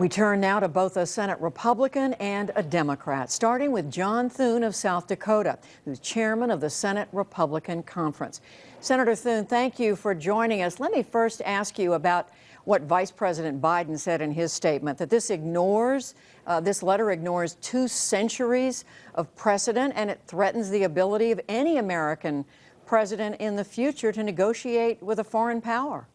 We turn now to both a Senate Republican and a Democrat, starting with John Thune of South Dakota, who's chairman of the Senate Republican Conference. Senator Thune, thank you for joining us. Let me first ask you about what Vice President Biden said in his statement, that this letter ignores 2 centuries of precedent, and it threatens the ability of any American president in the future to negotiate with a foreign power.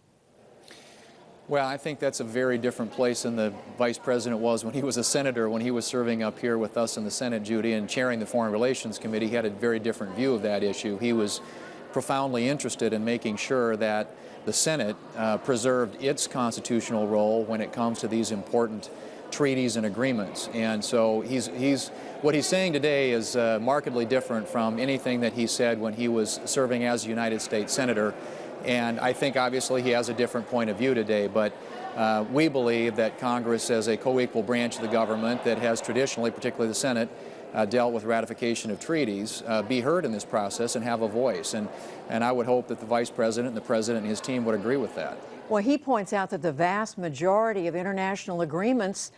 Well, I think that's a very different place than the vice president was when he was a senator, when he was serving up here with us in the Senate, Judy, and chairing the Foreign Relations Committee. He had a very different view of that issue. He was profoundly interested in making sure that the Senate preserved its constitutional role when it comes to these important treaties and agreements. And so what he's saying today is markedly different from anything that he said when he was serving as a United States Senator. And I think obviously he has a different point of view today, but we believe that Congress, as a co-equal branch of the government that has traditionally, particularly the Senate, dealt with ratification of treaties, be heard in this process and have a voice. And I would hope that the Vice President and the President and his team would agree with that. Well, he points out that the vast majority of international agreements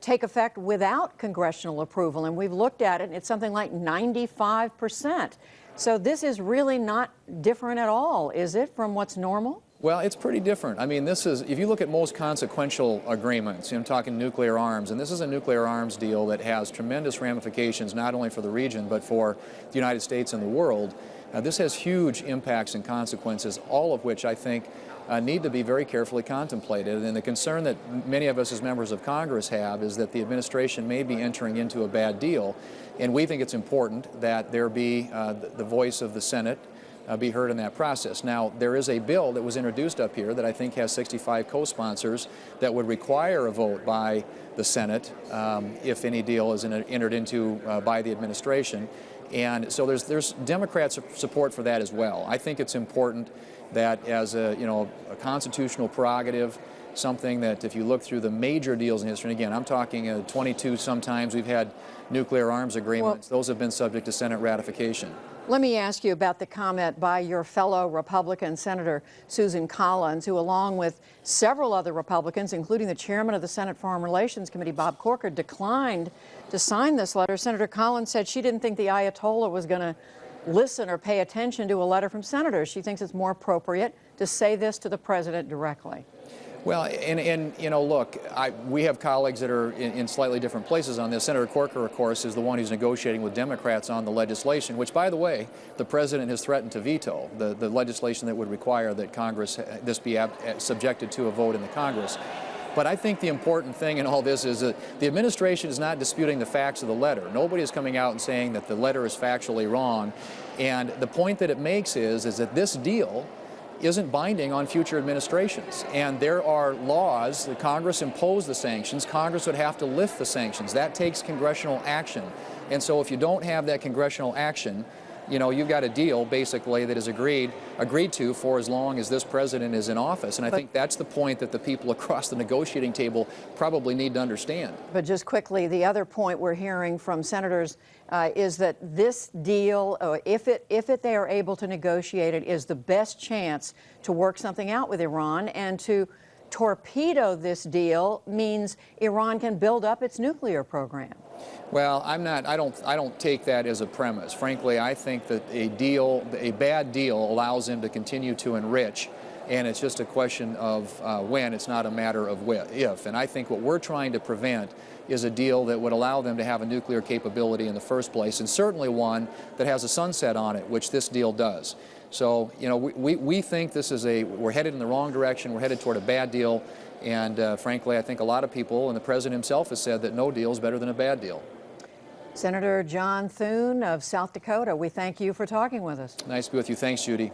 take effect without congressional approval, and we've looked at it, and it's something like 95%. So this is really not different at all, is it, from what's normal? Well, it's pretty different. I mean, if you look at most consequential agreements, I'm talking nuclear arms, and this is a nuclear arms deal that has tremendous ramifications not only for the region but for the United States and the world. This has huge impacts and consequences, all of which I think need to be very carefully contemplated. And the concern that many of us as members of Congress have is that the administration may be entering into a bad deal. And we think it's important that there be the voice of the Senate be heard in that process. Now, there is a bill that was introduced up here that I think has 65 co-sponsors that would require a vote by the Senate if any deal is entered into by the administration. And so there's Democrat support for that as well. I think it's important that as a constitutional prerogative, something that if you look through the major deals in history, and again, I'm talking 22 sometimes we've had nuclear arms agreements, those have been subject to Senate ratification. Let me ask you about the comment by your fellow Republican Senator Susan Collins, who along with several other Republicans, including the chairman of the Senate Foreign Relations Committee, Bob Corker, declined to sign this letter. Senator Collins said she didn't think the Ayatollah was going to listen or pay attention to a letter from senators. She thinks it's more appropriate to say this to the president directly. Well, and look, we have colleagues that are in slightly different places on this. Senator Corker, of course, is the one who's negotiating with Democrats on the legislation, which, by the way, the president has threatened to veto, the legislation that would require that Congress, this be subjected to a vote in the Congress. But I think the important thing in all this is that the administration is not disputing the facts of the letter. Nobody is coming out and saying that the letter is factually wrong. And the point that it makes is that this deal isn't binding on future administrations. And there are laws that Congress imposed the sanctions. Congress would have to lift the sanctions. That takes congressional action. And so if you don't have that congressional action, you've got a deal basically that is agreed to for as long as this president is in office. And I think that's the point that the people across the negotiating table probably need to understand. But just quickly, the other point we're hearing from senators is that this deal, if they are able to negotiate it, is the best chance to work something out with Iran, and to torpedo this deal means Iran can build up its nuclear program. Well, I don't take that as a premise. Frankly, I think that a bad deal allows them to continue to enrich, and it's just a question of when. It's not a matter of if. And I think what we're trying to prevent is a deal that would allow them to have a nuclear capability in the first place, and certainly one that has a sunset on it, which this deal does. So, we think we're headed in the wrong direction. We're headed toward a bad deal. And frankly, I think a lot of people, and the president himself has said that no deal is better than a bad deal. Senator John Thune of South Dakota, we thank you for talking with us. Nice to be with you. Thanks, Judy.